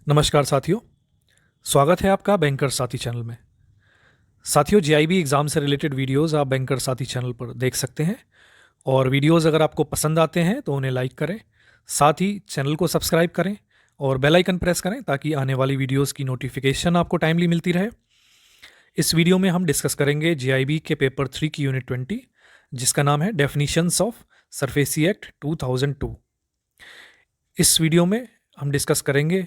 नमस्कार साथियों, स्वागत है आपका बैंकर साथी चैनल में। साथियों, जीआईबी एग्ज़ाम से रिलेटेड वीडियोस आप बैंकर साथी चैनल पर देख सकते हैं और वीडियोस अगर आपको पसंद आते हैं तो उन्हें लाइक करें, साथ ही चैनल को सब्सक्राइब करें और बेल आइकन प्रेस करें ताकि आने वाली वीडियोस की नोटिफिकेशन आपको टाइमली मिलती रहे। इस वीडियो में हम डिस्कस करेंगे जीआईबी के पेपर 3 की यूनिट 20, जिसका नाम है डेफिनेशंस ऑफ सरफेसी एक्ट 2002। इस वीडियो में हम डिस्कस करेंगे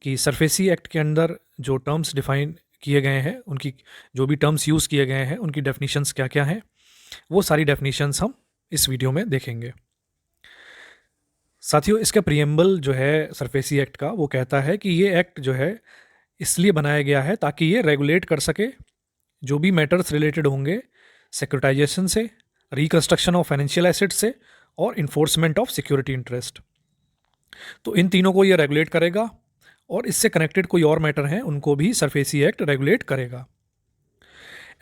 कि सरफेसी एक्ट के अंदर जो टर्म्स डिफाइन किए गए हैं, उनकी जो भी टर्म्स यूज़ किए गए हैं उनकी डेफिनेशंस क्या क्या हैं, वो सारी डेफिनेशंस हम इस वीडियो में देखेंगे। साथियों, इसका प्रियम्बल जो है सरफेसी एक्ट का, वो कहता है कि ये एक्ट जो है इसलिए बनाया गया है ताकि ये रेगुलेट कर सके जो भी मैटर्स रिलेटेड होंगे सिक्योरिटाइजेशन से, रिकंस्ट्रक्शन ऑफ फाइनेंशियल एसेट से और इन्फोर्समेंट ऑफ सिक्योरिटी इंटरेस्ट। तो इन तीनों को ये रेगुलेट करेगा और इससे कनेक्टेड कोई और मैटर हैं उनको भी सरफेसी एक्ट रेगुलेट करेगा।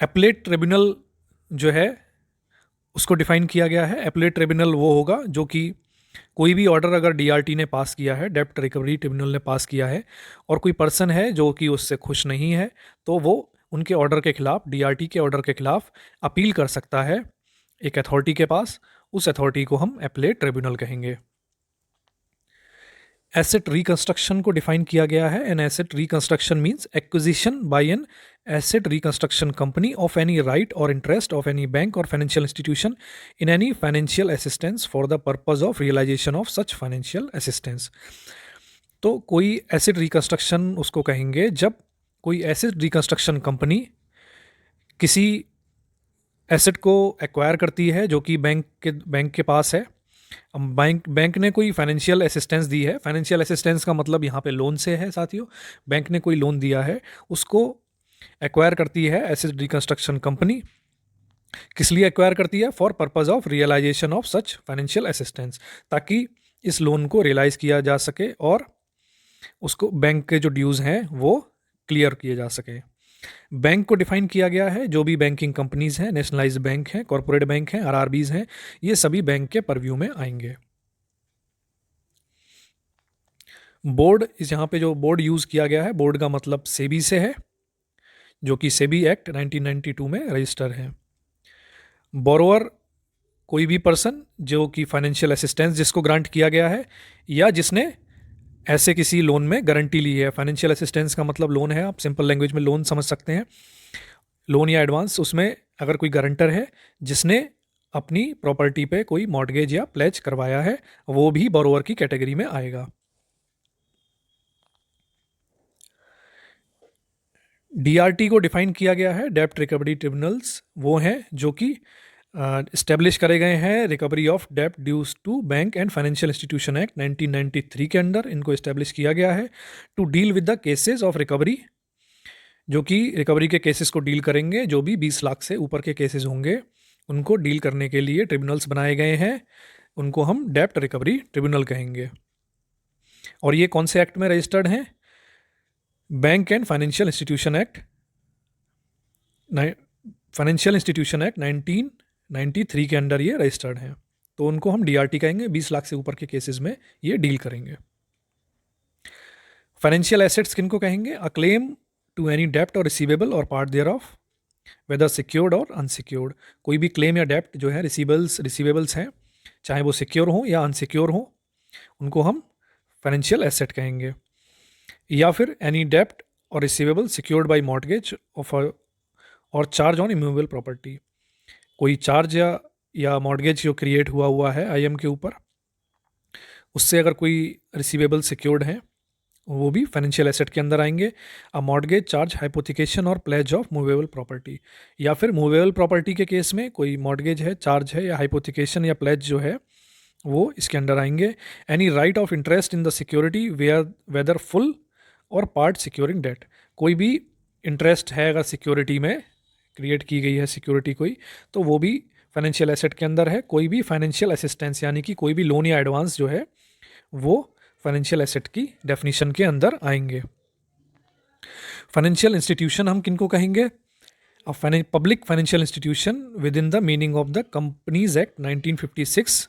एपलेट ट्रिब्यूनल जो है उसको डिफाइन किया गया है। एपलेट ट्रिब्यूनल वो होगा जो कि कोई भी ऑर्डर अगर डीआरटी ने पास किया है, डेप्ट रिकवरी ट्रिब्यूनल ने पास किया है, और कोई पर्सन है जो कि उससे खुश नहीं है, तो वो उनके ऑर्डर के खिलाफ, डीआरटी के ऑर्डर के खिलाफ अपील कर सकता है एक अथॉरिटी के पास। उस अथॉरिटी को हम एपलेट ट्रिब्यूनल कहेंगे। एसेट रिकंस्ट्रक्शन को डिफाइन किया गया है। An asset reconstruction means acquisition by an asset reconstruction company of any right और इंटरेस्ट ऑफ एनी बैंक और financial institution in any financial assistance for the purpose of realisation of such financial assistance. तो कोई asset reconstruction उसको कहेंगे जब कोई asset reconstruction company किसी asset को एक्वायर करती है जो कि बैंक के पास है। बैंक ने कोई फाइनेंशियल असिस्टेंस दी है। फाइनेंशियल असिस्टेंस का मतलब यहाँ पे लोन से है साथियों। बैंक ने कोई लोन दिया है, उसको एक्वायर करती है एसेट रिकंस्ट्रक्शन कंपनी। किस लिए एक्वायर करती है? For purpose of realisation of such financial assistance, ताकि इस लोन को रियलाइज किया जा सके और उसको बैंक के जो ड्यूज़ हैं वो क्लियर किए जा सके। बैंक को डिफाइन किया गया है, जो भी बैंकिंग कंपनीज हैं, नेशनलाइज्ड बैंक हैं, कॉरपोरेट बैंक हैं, आरआरबीज हैं, ये सभी बैंक के परव्यू में आएंगे। बोर्ड, इस यहाँ पे जो बोर्ड यूज़ किया गया है, बोर्ड का मतलब सेबी से है, जो कि सेबी एक्ट 1992 में रजिस्टर है। बोरोअर, कोई भी पर्सन जो कि फाइनेंशियल असिस्टेंस जिसको ग्रांट किया गया है या जिसने ऐसे किसी लोन में गारंटी ली है। फाइनेंशियल असिस्टेंस का मतलब लोन है, आप सिंपल लैंग्वेज में लोन समझ सकते हैं, लोन या एडवांस। उसमें अगर कोई गारंटर है जिसने अपनी प्रॉपर्टी पे कोई मॉर्टगेज या प्लेज करवाया है, वो भी बोरोअर की कैटेगरी में आएगा। डीआरटी को डिफाइन किया गया है। डेप्ट रिकवरी ट्रिब्यूनल्स वो हैं जो कि इस्टेब्लिश करे गए हैं रिकवरी ऑफ डेप्ट dues to bank and financial institution act 1993 के अंदर इनको इस्टेब्लिश किया गया है to deal with the cases of recovery, जो कि रिकवरी के केसेस को डील करेंगे। जो भी 20 लाख से ऊपर के केसेस होंगे उनको डील करने के लिए ट्रिब्यूनल्स बनाए गए हैं, उनको हम डेप्ट रिकवरी ट्रिब्यूनल कहेंगे। और ये कौन से एक्ट में रजिस्टर्ड हैं? Bank and financial institution act, financial institution act 1993 के अंडर ये रजिस्टर्ड हैं, तो उनको हम डीआरटी कहेंगे। 20 लाख से ऊपर के केसेस में ये डील करेंगे। फाइनेंशियल एसेट्स किनको कहेंगे? अ क्लेम टू एनी डेप्ट और रिसीवेबल और part thereof, whether secured और अनसिक्योर्ड। कोई भी क्लेम या डेप्ट जो है, रिसीवेबल्स हैं, चाहे वो सिक्योर हो या अनसिक्योर हो, उनको हम फाइनेंशियल एसेट कहेंगे। या फिर एनी डेप्ट और रिसीवेबल सिक्योर्ड बाय मॉर्टगेज और चार्ज ऑन इमूवेबल प्रॉपर्टी। कोई चार्ज या मॉर्टगेज जो क्रिएट हुआ है आईएम के ऊपर, उससे अगर कोई रिसीवेबल सिक्योर्ड हैं, वो भी फाइनेंशियल एसेट के अंदर आएंगे। अ मॉर्टगेज, चार्ज, हाइपोथिकेशन और प्लेज ऑफ मूवेबल प्रॉपर्टी। या फिर मूवेबल प्रॉपर्टी के केस में कोई मॉर्टगेज है, चार्ज है या हाइपोथिकेशन या प्लेज जो है वो इसके अंडर आएंगे। Any right of interest in the security whether full और पार्ट सिक्योरिंग डेट। कोई भी इंटरेस्ट है अगर सिक्योरिटी में क्रिएट की गई है सिक्योरिटी कोई, तो वो भी फाइनेंशियल एसेट के अंदर है। कोई भी फाइनेंशियल असिस्टेंस यानी कि कोई भी लोन या एडवांस जो है वो फाइनेंशियल एसेट की डेफिनेशन के अंदर आएंगे। फाइनेंशियल इंस्टीट्यूशन हम किनको कहेंगे? Public financial institution with in the meaning of the companies act 1956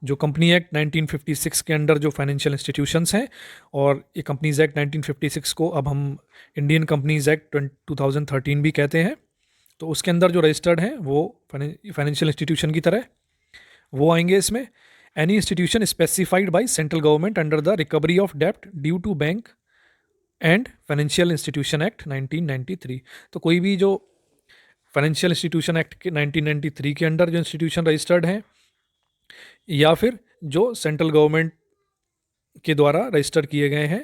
जो कंपनी एक्ट 1956 के अंडर जो फाइनेंशियल इंस्टीट्यूशंस हैं, और ये कंपनीज एक्ट 1956 को अब हम इंडियन कंपनीज एक्ट 2013 भी कहते हैं, तो उसके अंदर जो रजिस्टर्ड हैं वो फाइनेंशियल इंस्टीट्यूशन की तरह वो आएंगे इसमें। Any institution specified by central government under the recovery of डेप्ट due to bank and financial institution act 1993। तो कोई भी जो फाइनेंशियल इंस्टीट्यूशन एक्ट के 1993 के अंडर जो इंस्टीट्यूशन रजिस्टर्ड हैं, या फिर जो सेंट्रल गवर्नमेंट के द्वारा रजिस्टर किए गए हैं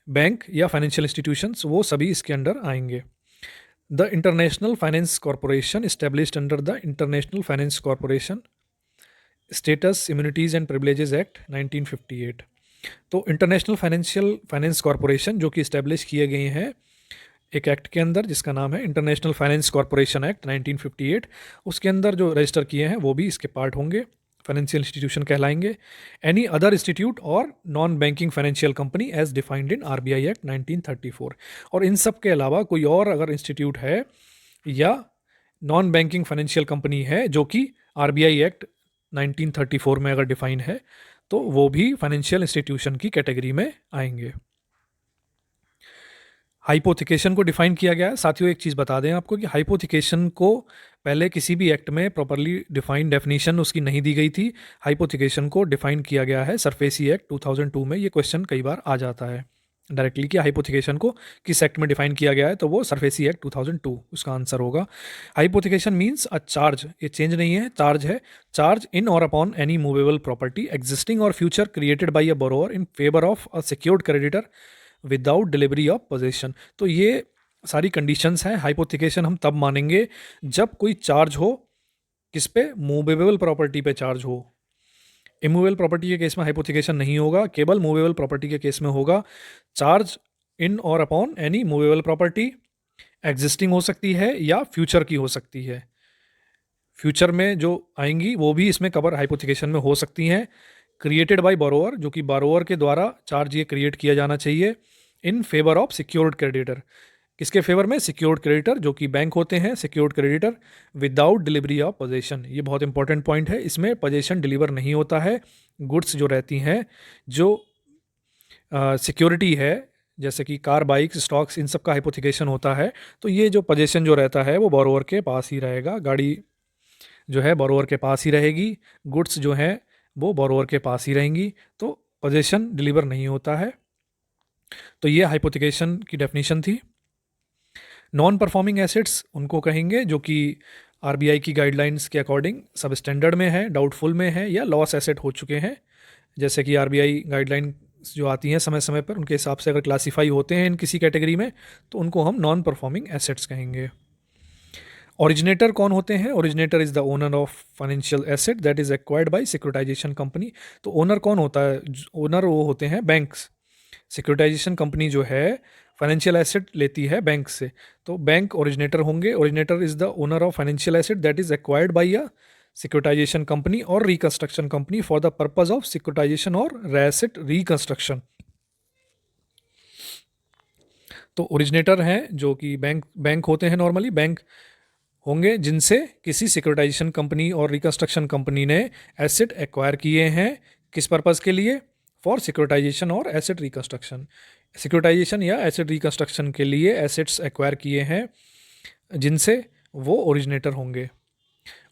बैंक या फाइनेंशियल इंस्टीट्यूशंस, वो सभी इसके अंडर आएंगे। The international finance corporation established under the international finance corporation status immunities and privileges act 1958। तो इंटरनेशनल फाइनेंस कॉरपोरेशन जो कि इस्टेब्लिश किए गए हैं एक एक्ट के अंदर जिसका नाम है इंटरनेशनल फाइनेंस कॉरपोरेशन एक्ट 1958, उसके अंदर जो रजिस्टर किए हैं वो भी इसके पार्ट होंगे, फाइनेंशियल इंस्टीट्यूशन कहलाएंगे। एनी अदर इंस्टीट्यूट और non banking financial company as defined in RBI act 1934। और इन सब के अलावा कोई और अगर इंस्टीट्यूट है या नॉन बैंकिंग फाइनेंशियल कंपनी है जो कि आरबीआई एक्ट 1934 में अगर डिफाइन है, तो वो भी फाइनेंशियल इंस्टीट्यूशन की कैटेगरी में आएंगे। हाइपोथिकेशन को डिफाइन किया गया है। साथियों एक चीज़ बता दें आपको कि हाइपोथिकेशन को पहले किसी भी एक्ट में प्रॉपरली डिफाइंड डेफिनेशन उसकी नहीं दी गई थी। हाइपोथिकेशन को डिफाइन किया गया है सरफेसी एक्ट 2002 में। ये क्वेश्चन कई बार आ जाता है डायरेक्टली कि हाइपोथिकेशन को किस एक्ट में डिफाइन किया गया है, तो वो सरफेसी एक्ट 2002 उसका आंसर होगा। हाइपोथिकेशन मीन्स अ चार्ज, ये चेंज नहीं है, चार्ज है। चार्ज इन और upon any movable property existing और future created by a borrower in favour of a secured creditor without delivery of possession. तो ये सारी कंडीशंस हैं। हाइपोथिकेशन हम तब मानेंगे जब कोई चार्ज हो, किस पे, मूवेबल प्रॉपर्टी पे चार्ज हो। इमूवेबल प्रॉपर्टी के केस में हाइपोथिकेशन नहीं होगा, केवल मूवेबल प्रॉपर्टी के केस में होगा। चार्ज इन और upon any movable property existing हो सकती है या फ्यूचर की हो सकती है। फ्यूचर में जो आएंगी वो भी इसमें कवर हाइपोथिकेशन में हो सकती हैं। क्रिएटेड बाय बोरोवर, जो कि बोरोवर के द्वारा चार्ज ये क्रिएट किया जाना चाहिए। इन फेवर ऑफ सिक्योर्ड क्रेडिटर, किसके फेवर में, सिक्योर्ड क्रेडिटर जो कि बैंक होते हैं secured creditor. Without delivery of possession, ये बहुत इंपॉर्टेंट पॉइंट है, इसमें पोजेशन डिलीवर नहीं होता है। गुड्स जो रहती हैं, जो सिक्योरिटी है, जैसे कि कार, बाइक्स, स्टॉक्स, इन सब का हाइपोथिकेशन होता है। तो ये जो पोजेशन जो रहता है वो बोरोवर के पास ही रहेगा। गाड़ी जो है बोरोवर के पास ही रहेगी, गुड्स जो है वो बोरोवर के पास ही रहेंगी, तो पोजेशन डिलीवर नहीं होता है। तो ये हाइपोथिकेशन की डेफिनेशन थी। नॉन परफॉर्मिंग एसेट्स उनको कहेंगे जो कि आरबीआई की गाइडलाइंस के अकॉर्डिंग सब स्टैंडर्ड में है, डाउटफुल में है या लॉस एसेट हो चुके हैं। जैसे कि आरबीआई गाइडलाइंस जो आती हैं समय समय पर, उनके हिसाब से अगर क्लासीफाई होते हैं इन किसी कैटेगरी में, तो उनको हम नॉन परफॉर्मिंग एसेट्स कहेंगे। ओरिजिनेटर कौन होते हैं? Originator is the owner of financial asset that is acquired by securitisation company. तो ओनर कौन होता है? ओनर वो होते हैं बैंक्स। सिक्योरिटाइजेशन कंपनी जो है फाइनेंशियल एसेट लेती है बैंक से, तो बैंक ओरिजिनेटर होंगे। Originator is the owner of financial asset that is acquired by a securitisation company और reconstruction company for the purpose of securitisation और रेसिट रिकंस्ट्रक्शन। तो ओरिजिनेटर हैं जो कि बैंक होते हैं, नॉर्मली बैंक होंगे जिनसे किसी सिक्योरिटाइजेशन कंपनी और रिकंस्ट्रक्शन कंपनी ने एसेट एक्वायर किए हैं। किस पर्पज़ के लिए? फॉर सिक्योरिटाइजेशन और एसेट रिकंस्ट्रक्शन। सिक्योरिटाइजेशन या एसेट रिकंस्ट्रक्शन के लिए एसेट्स एक्वायर किए हैं जिनसे वो ओरिजिनेटर होंगे।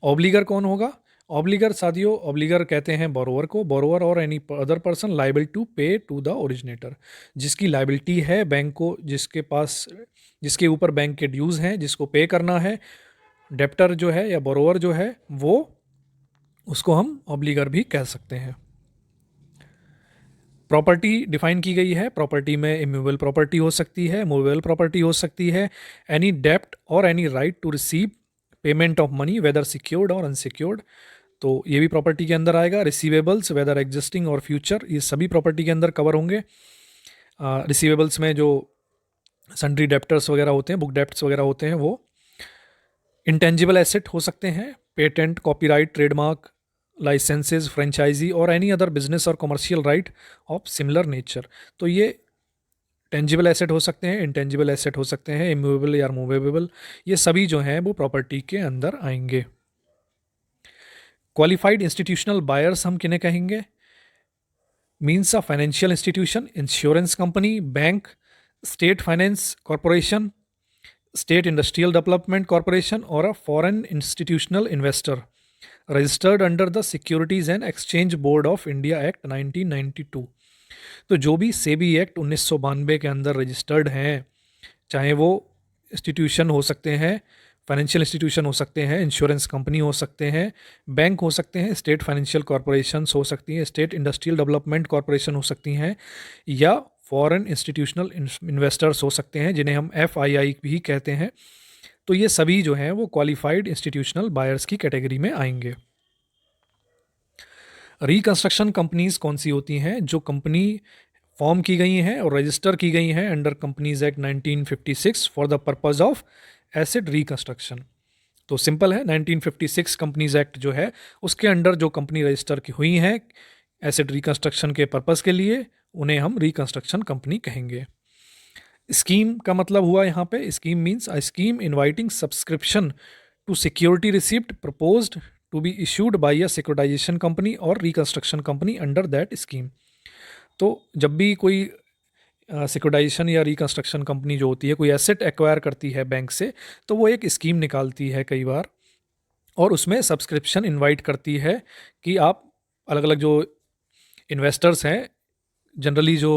ऑब्लिगर कौन होगा? ऑब्लिगर साथियों, ऑब्लिगर कहते हैं बोरोवर को। बोरोवर और any other person liable to pay to the originator, जिसकी लाइबिलिटी है बैंक को, जिसके ऊपर बैंक के ड्यूज़ हैं, जिसको पे करना है। डेप्टर जो है या बोरोवर जो है वो, उसको हम ऑब्लिगर भी कह सकते हैं। प्रॉपर्टी डिफाइन की गई है। प्रॉपर्टी में इमूवेबल प्रॉपर्टी हो सकती है, मूवेबल प्रॉपर्टी हो सकती है। एनी डेप्ट और any right to receive payment of money whether secured और अनसिक्योर्ड, तो ये भी प्रॉपर्टी के अंदर आएगा। रिसीवेबल्स वेदर एग्जिस्टिंग और फ्यूचर, ये सभी प्रॉपर्टी के अंदर कवर होंगे। रिसीवेबल्स में जो सन्ड्री डेप्टर्स वगैरह होते हैं, बुक डेप्ट्स वगैरह होते हैं, वो। इंटेंजिबल एसेट हो सकते हैं, patent, copyright, trademark, licences, franchisee और एनी अदर बिजनेस और commercial right of similar nature. तो ये टेंजिबल एसेट हो सकते हैं, इंटेंजिबल एसेट हो सकते हैं, इमूवेबल या मूवेबल, ये सभी जो हैं वो प्रॉपर्टी के अंदर आएंगे। क्वालिफाइड इंस्टीट्यूशनल बायर्स हम किन्हें कहेंगे? Means a financial institution, insurance company, bank, state finance corporation, state industrial development corporation और a foreign institutional investor registered under the securities and exchange board of India act 1992। तो जो भी SEBI act 1992 के अंदर registered हैं, चाहे वो इंस्टीट्यूशन हो सकते हैं, फाइनेंशियल इंस्टीट्यूशन हो सकते हैं, इंश्योरेंस कंपनी हो सकते हैं, बैंक हो सकते हैं, स्टेट फाइनेंशियल कॉरपोरेशंस हो सकती हैं, स्टेट इंडस्ट्रियल डेवलपमेंट कॉरपोरेशन हो सकती हैं, या फॉरेन इंस्टीट्यूशनल इन्वेस्टर्स हो सकते हैं जिन्हें हम FII भी कहते हैं। तो ये सभी जो हैं वो क्वालिफाइड इंस्टीट्यूशनल बायर्स की कैटेगरी में आएंगे। रिकंस्ट्रक्शन कंपनीज कौन सी होती हैं? जो कंपनी फॉर्म की गई हैं और रजिस्टर की गई हैं under companies act 1956 for the purpose of acid reconstruction. तो सिंपल है, 1956 कंपनीज एक्ट जो है उसके अंडर जो कंपनी रजिस्टर की हुई हैं एसिड रिकंस्ट्रक्शन के पर्पज़ के लिए, उन्हें हम रिकंस्ट्रक्शन कंपनी कहेंगे। स्कीम का मतलब हुआ यहाँ पे, scheme means a scheme inviting subscription to security receipt proposed to be issued by a securitisation company और reconstruction company under that scheme. तो जब भी कोई सिक्योरिटाइजेशन या रिकंस्ट्रक्शन कंपनी जो होती है कोई एसेट एक्वायर करती है बैंक से, तो वो एक स्कीम निकालती है कई बार, और उसमें सब्सक्रिप्शन इनवाइट करती है कि आप अलग अलग जो इन्वेस्टर्स हैं, जनरली जो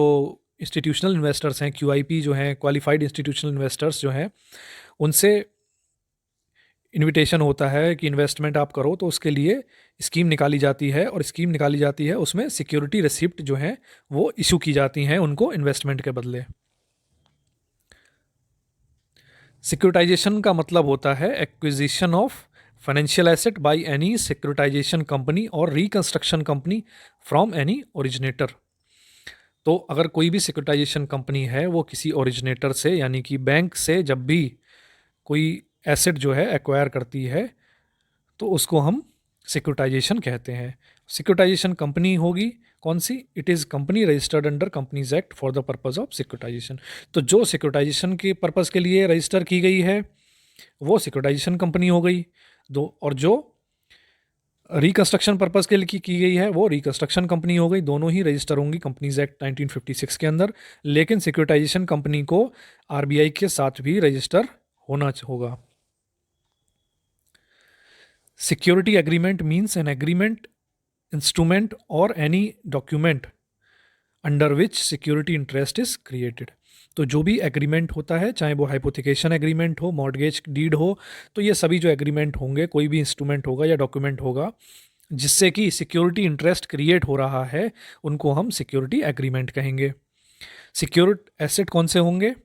इंस्टीट्यूशनल इन्वेस्टर्स हैं, QIP जो हैं, क्वालिफाइड इंस्टीट्यूशनल इन्वेस्टर्स जो हैं, उनसे इनविटेशन होता है कि इन्वेस्टमेंट आप करो, तो उसके लिए स्कीम निकाली जाती है, और स्कीम निकाली जाती है उसमें सिक्योरिटी रिसिप्ट जो हैं वो इशू की जाती हैं उनको इन्वेस्टमेंट के बदले। सिक्योरिटाइजेशन का मतलब होता है acquisition of financial asset by any securitisation company और reconstruction company from any originator. तो अगर कोई भी सिक्योरिटाइजेशन कंपनी है वो किसी ओरिजिनेटर से यानी कि बैंक से जब भी कोई एसेट जो है एक्वायर करती है, तो उसको हम सिक्योरिटाइजेशन कहते हैं। सिक्योरिटाइजेशन कंपनी होगी कौन सी? It is company registered under companies act for the purpose of securitisation. तो जो सिक्योरिटाइजेशन के पर्पज़ के लिए रजिस्टर की गई है वो सिक्योरिटाइजेशन कंपनी हो गई दो, और जो रिकंस्ट्रक्शन पर्पज़ के लिए की गई है वो रिकंस्ट्रक्शन कंपनी हो गई। दोनों ही रजिस्टर होंगी कंपनीज एक्ट 1956 के अंदर, लेकिन सिक्योरिटाइजेशन कंपनी को RBI के साथ भी रजिस्टर होना होगा। Security agreement means an agreement, instrument और any document under which security interest is created. तो जो भी एग्रीमेंट होता है, चाहे वो हाइपोथिकेशन एग्रीमेंट हो, मॉर्गेज डीड हो, तो ये सभी जो एग्रीमेंट होंगे, कोई भी इंस्ट्रूमेंट होगा या डॉक्यूमेंट होगा जिससे कि सिक्योरिटी इंटरेस्ट क्रिएट हो रहा है, उनको हम सिक्योरिटी एग्रीमेंट कहेंगे। सिक्योर्ड एसेट कौन से होंगे?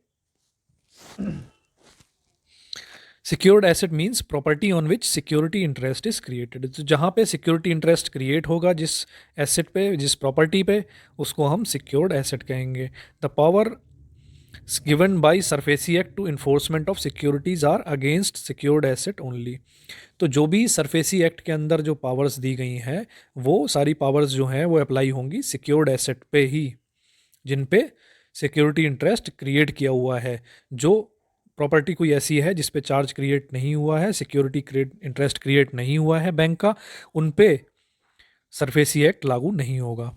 Secured asset means property on which security interest is created. तो जहाँ पे सिक्योरिटी इंटरेस्ट क्रिएट होगा जिस एसेट पे, जिस प्रॉपर्टी पे, उसको हम सिक्योर्ड एसेट कहेंगे। The power given by SARFAESI act to enforcement of securities are against secured asset only. तो जो भी सरफेसी एक्ट के अंदर जो पावर्स दी गई हैं वो सारी पावर्स जो हैं वो अप्लाई होंगी सिक्योर्ड एसेट पे ही, जिन पे सिक्योरिटी इंटरेस्ट क्रिएट किया हुआ है। जो प्रॉपर्टी कोई ऐसी है जिस पे चार्ज क्रिएट नहीं हुआ है, सिक्योरिटी इंटरेस्ट क्रिएट नहीं हुआ है बैंक का, उन पे सरफेसी एक्ट लागू नहीं होगा।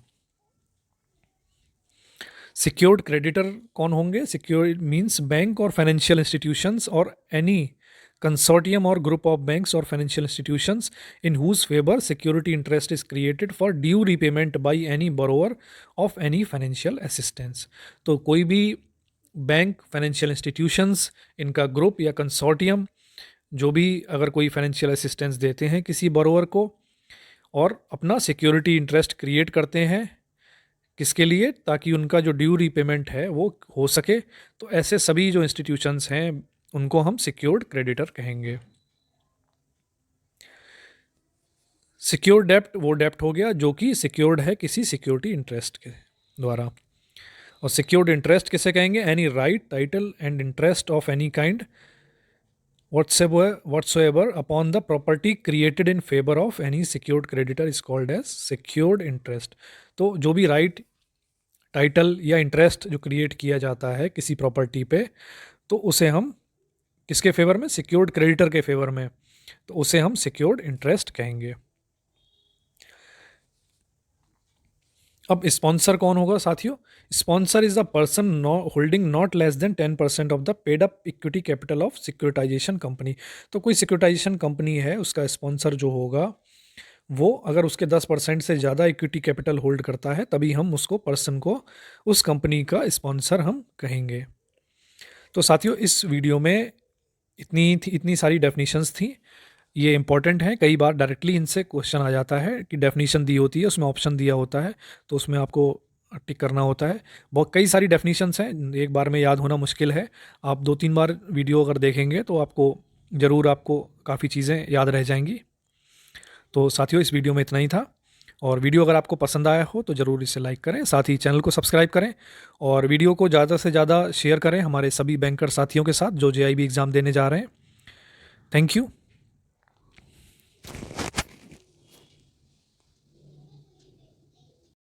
सिक्योर्ड क्रेडिटर कौन होंगे? सिक्योर्ड मींस बैंक और फाइनेंशियल इंस्टीट्यूशंस और एनी कंसोर्टियम और ग्रुप ऑफ बैंक्स और financial institutions in whose favour security interest is created for due repayment by any borrower of any financial assistance. तो कोई भी bank, financial institutions, इनका group या consortium जो भी अगर कोई फाइनेंशियल असिस्टेंस देते हैं किसी बोरोवर को और अपना सिक्योरिटी इंटरेस्ट क्रिएट करते हैं, किसके लिए? ताकि उनका जो ड्यू रीपेमेंट है वो हो सके, तो ऐसे सभी जो इंस्टीट्यूशंस हैं उनको हम सिक्योर्ड क्रेडिटर कहेंगे। सिक्योर्ड डेप्ट वो डेप्ट हो गया जो कि सिक्योर्ड है किसी सिक्योरिटी इंटरेस्ट के द्वारा। और सिक्योर्ड इंटरेस्ट किसे कहेंगे? Any right, title and interest of any kind whatsoever upon the property created in favor of any secured creditor is called as secured interest। तो जो भी राइट, टाइटल या इंटरेस्ट जो क्रिएट किया जाता है किसी प्रॉपर्टी पे, तो उसे हम किसके फेवर में? सिक्योर्ड क्रेडिटर के फेवर में, तो उसे हम सिक्योर्ड इंटरेस्ट कहेंगे। अब स्पॉन्सर कौन होगा साथियों? Sponsor is the person holding not less than 10% of the paid up equity capital of securitisation company. तो कोई सिक्योरिटाइजेशन कंपनी है, उसका स्पॉन्सर जो होगा वो अगर उसके 10% से ज़्यादा इक्विटी कैपिटल होल्ड करता है, तभी हम उसको पर्सन को उस कंपनी का स्पॉन्सर हम कहेंगे। तो साथियों इस वीडियो में इतनी सारी डेफिनेशंस थी। ये इंपॉर्टेंट है, कई बार डायरेक्टली इनसे क्वेश्चन आ जाता है कि डेफिनेशन दी होती है, उसमें ऑप्शन दिया होता है, तो उसमें आपको टिक करना होता है। बहुत कई सारी डेफिनेशंस हैं, एक बार में याद होना मुश्किल है। आप 2-3 बार वीडियो अगर देखेंगे तो आपको ज़रूर आपको काफ़ी चीज़ें याद रह जाएंगी। तो साथियों इस वीडियो में इतना ही था, और वीडियो अगर आपको पसंद आया हो तो ज़रूर इसे लाइक करें, साथ ही चैनल को सब्सक्राइब करें, और वीडियो को ज़्यादा से ज़्यादा शेयर करें हमारे सभी बैंकर साथियों के साथ जो JIB एग्ज़ाम देने जा रहे हैं। Thank you.